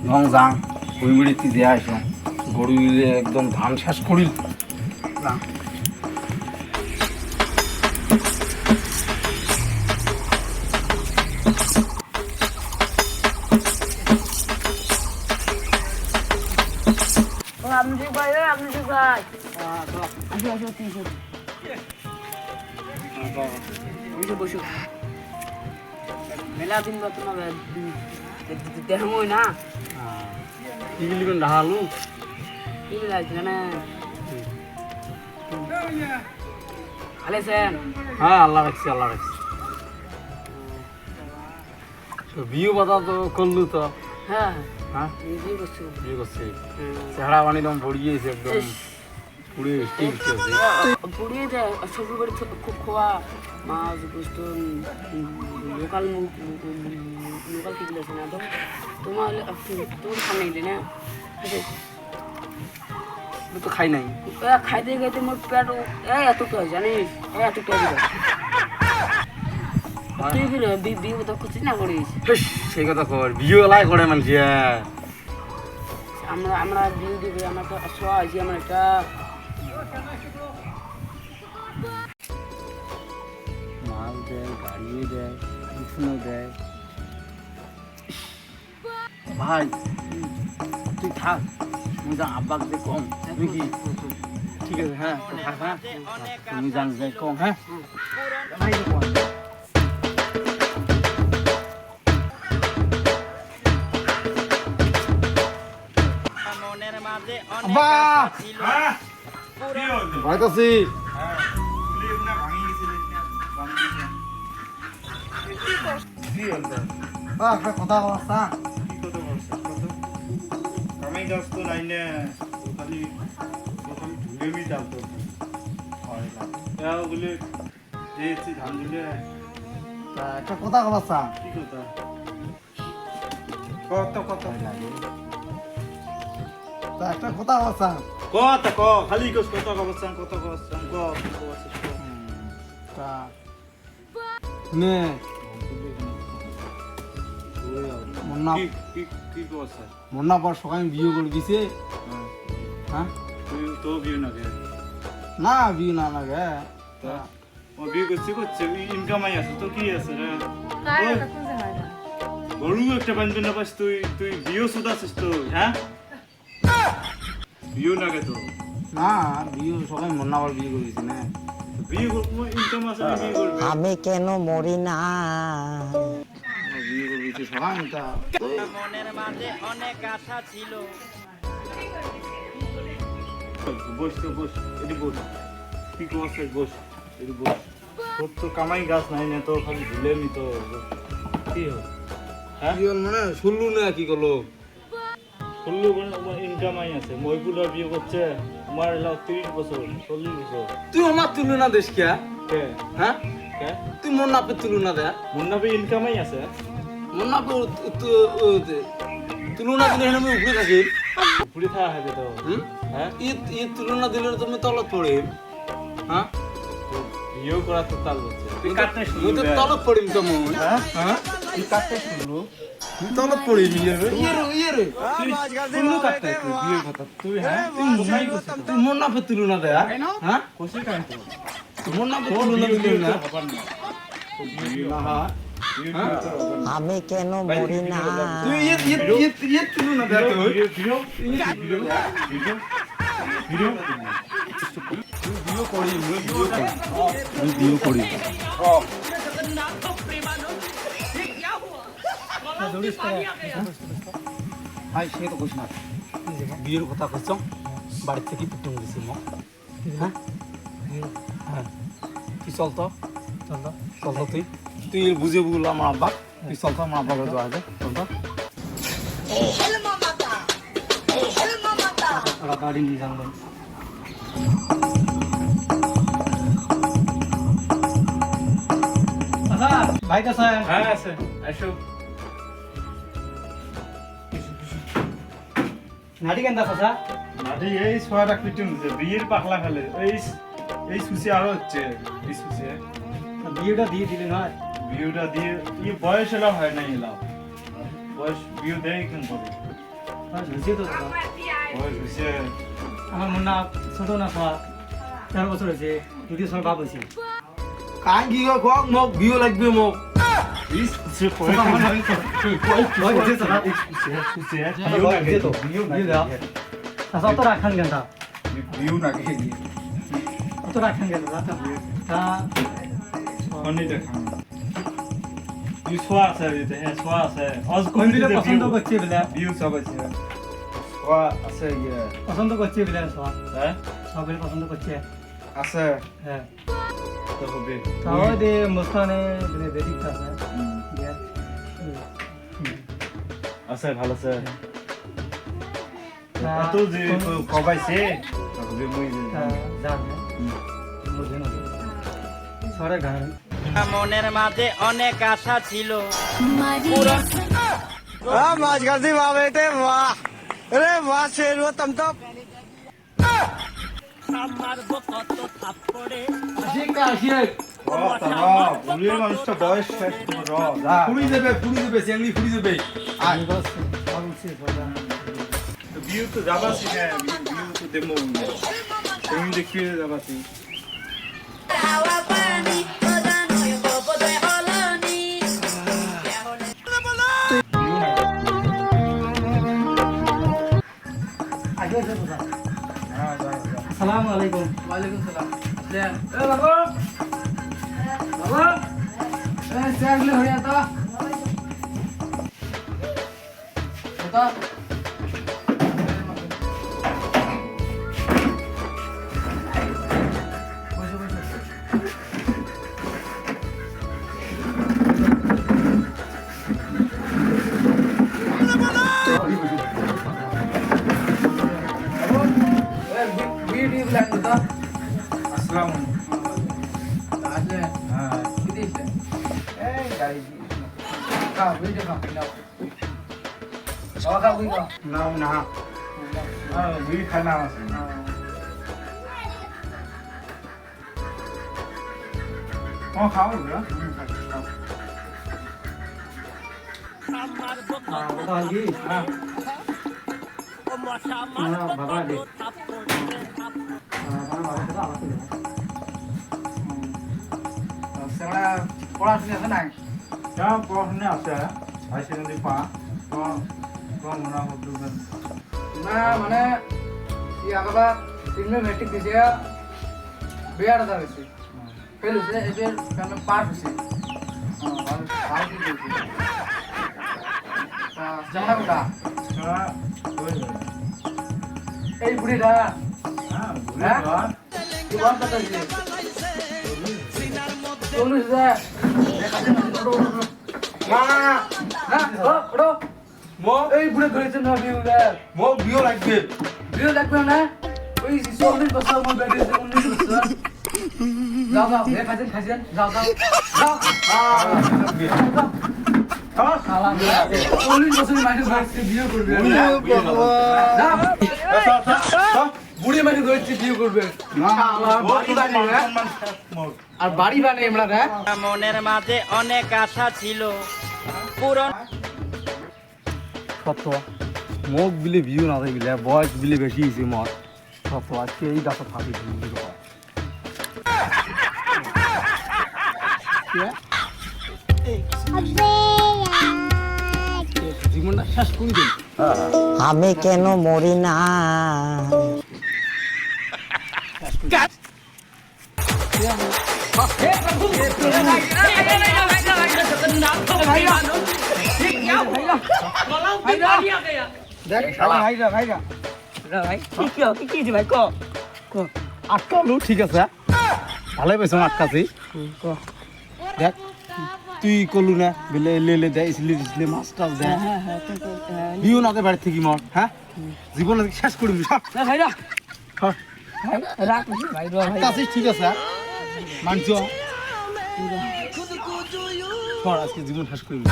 Long যাং বইমুড়িতে দিয়ে আসো গরু একদম ধান শেষ করিল না আপনি ভাই আপনি ভাই আসো আসো তিনশো বসো মেলা দিন বা তোমার দেহমই না কি লিবেন ঢালু কি লাগছে না আলেছেন হ্যাঁ আল্লাহ রাখছি আল্লাহ রাখছি বিয়ে বাধা তো করলু তো হ্যাঁ হ্যাঁ নিজেই বসছো বিয়ে করছি চেহারা পানি একদম পড়িয়েছে একদম পুড়ে ঠিক পুড়িয়ে দেয় শ্বশুর বাড়ি খুব খোয়া মাছ গোস্ত লোকাল লোকাল কি বলেছে না তো তোমার সামনে দিলে না তো খাই নাই খাইতে খাইতে মোর পেট এতটা জানিস এতটা তুই বিয়ে তো করছিস না করিস সেই কথা খবর বিয়ে এলাই করে মানছি আমরা আমরা বিয়ে দিবি আমার তো আশা আছে আমার একটা মাল দেয় গাড়িও দেয় টিফিনও দেয় ভাই তুই থাক তুমি যা আব্বাকে যে কম তুমি কি ঠিক আছে হ্যাঁ থাক হ্যাঁ তুমি জান যাই কম হ্যাঁ আব্বা ভাইতাছি কথা অবস্থা আমি গাছ তো নাই না খালি ধুলেমি চালতো ওগুলো দিয়েছি ধান দিলে একটা কথা অবস্থা কি কথা কত কত একটা কথা অবস্থা কথা ক খালি কস কত অবস্থান কত অবস্থান ক নে মুন্না কি কি কি অবস্থা মুন্না পর সকালে বিয়ে করে দিছে হ্যাঁ তুই তো বিয়ে না গে না বিয়ে না লাগে ও বিয়ে করছে ইনকাম আই আছে তো কি আছে রে গরু একটা বানবে না পাস তুই তুই বিয়ে সুদা আছিস তো হ্যাঁ বিয়ে না গে তো না বিয়ে সকালে মুন্না আবার বিয়ে করে দিছে না বিয়ে ইনকাম আছে না বিয়ে করবে আমি কেন মরি না বিয়ে করে দিছে সকালে তা মনের মাঝে অনেক আশা ছিল বস তো বস এটি বস কি করছে বস এটি বস তোর তো কামাই গাছ নাই না তো খালি ঝুলে নি তো কি হল হ্যাঁ কি হল মানে শুনলু না কি করলো শুনলু ইনকাম আই আছে মহিপুরা বিয়ে করছে তোমার এলাও 30 বছর 40 বছর তুই আমার তুলনা দেশ কে কে হ্যাঁ কে তুই মুন্না পে তুলনা দে মুন্নাবি ইনকাম আই আছে মুন্না পে তুলনা দিলে আমি উপরে থাকি পুরি থাকা হবে তো হ্যাঁ ই তুলনা দিলে তুমি তলত পড়িম হ্যাঁ বিয়েও করা তো তাল হচ্ছে তুই কাটতে মুই তো তলত পড়িম তো মুই হ্যাঁ হ্যাঁ তুই কাটতে শুনলু তলত পড়িম ইয়ে রে শুনলু কাটতে তুই বিয়ের কথা তুই হ্যাঁ তুই মুন্নাই করছিস তুই মুন্না পে তুলনা দে হ্যাঁ কোসে কাই তো তুই মুন্না পে তুলনা দিলে না হ্যাঁ আমি কেন মরি না তুই ইয়ে তুলনা দে তুই বিয়ে করি বিয়ে করি ভাই সে তো কইস না বিয়ের কথা কইছ বাড়ি থেকে পিটুন দিছি মো হ্যাঁ হ্যাঁ তুই চল তো তুই তুই বুঝে বুঝলো আমার আব্বা তুই চল তো আমার আব্বাকে দেওয়া যায় চল তো গাড়ি নিয়ে যান ভাই কাছে হ্যাঁ আছে আসো নাটি কেন দাদা নাটি এই সোয়াটা পিটুন দিছে বিয়ের পাখলা ফেলে এই সুসি আরো হচ্ছে এই সুসি বিয়েটা দিয়ে দিলে না বিয়েটা দিয়ে এই বয়স এলাও হয় না এলাও বয়স বিয়ে দেয় কেন করে হয়েছে তো দাদা। বয়স হয়েছে আমার মুন্না ছোট না খাওয়া 13 বছর হয়েছে, দুটি সময় বাপ হয়েছে। কাই কি কক মোক বিয়ে লাগবে মোক সে পরে আচ্ছা, অত রাখান কেন তা? বিউ না কে অত রাখান কেন দাদা? তা অনেকটা খান বিউ সোয়া আছে দিতে হ্যাঁ সোয়া আছে অজ কোন দিলে পছন্দ করছে বলে, বিউ সব আছে সোয়া আছে ইয়ে পছন্দ করছে বলে সব হ্যাঁ সবাই পছন্দ করছে। আছে হ্যাঁ, তো হবে তাও দে মুস্তানে মানে বেদিক আছে। বিয়ার আছে ভালো আছে তা এত যে কবাইছে তাহলে মই জান বুঝে না সারা গান মনের মাঝে অনেক আশা ছিল। মাছ গাছি বাহ বেটে বাহ আরে বাহ শের তুম তো বুড়ির মানুষটা বয়স শেষ র যা ফুড়ি দেবে চেংড়ি ফুড়ি দেবে আমি বস বলছি সদা বিউ তো যাবাসি না বিউ তো দেমো তুমি দেখি যাবাসি আগে যাবো না। হ্যাঁ যা আসসালামু আলাইকুম। ওয়ালাইকুম সালাম। এ বাবা, বাবা, চাগলে হয়ে তো এটা ভিডিও লাগতো তো আসসালামু আসলে হ্যাঁ কি দিছে এই গাড়ি কা ভিডিও কা বাবা কা ভিডিও না না হ্যাঁ বিউ খানা আছে ও খাও না কথা হলি হ্যাঁ বাবা দে বাবা কথা আলাদা সেটা পড়াশোনা আছে না যা পড়াশোনা আছে হাই সেকেন্ডারি পা কম মনে হতো না মানে ই আগবা তিনমে মেট্রিক দিছে বিয়ার দা হইছে ফেল হইছে এদের কারণে পাস হইছে ভালো কি হইছে জানা কোটা এই বুড়িটা হ্যাঁ বুঝলা কি বান কথা দিছে 40,000 না না ওড়ো মোক এই বুড়ে ধরেছে না বিউলা মোক বিয়ে লাগবে বিউ লাগবে না ওই 40 বছর মন বেড়ে 19 বছর যাও যাও এ খাজেন যাও যাও যাও সালাম 40 বছর মাইনে ধরেছে বিয়ে করবে যাও বুড়ি মাইনে ধরেছে বিয়ে করবে বাড়ি বানিয়ে আর বাড়ি বানিয়ে আমরা না মনের মাঝে অনেক আশা ছিল পূরণ সত্য মোক বিলে বিয়ে না থাকিলে বয়স বিলে বেশি হয়েছে মর সত্য আজকে এই গাছত থাকি জীবনটা শেষ করে দিন আমি কেন মরি না। আটকালো ঠিক আছে ভালো পাইছ আটকাছি দেখ তুই কলু না বেলে লেলে দেয় ইসলি ইসলি মাছ টাছ দেয় বিও নাতে বাড়ি থেকে মর হ্যাঁ জীবন শেষ করে দিস আটকাছিস ঠিক আছে মানছ আজকে জীবন শেষ করে দিস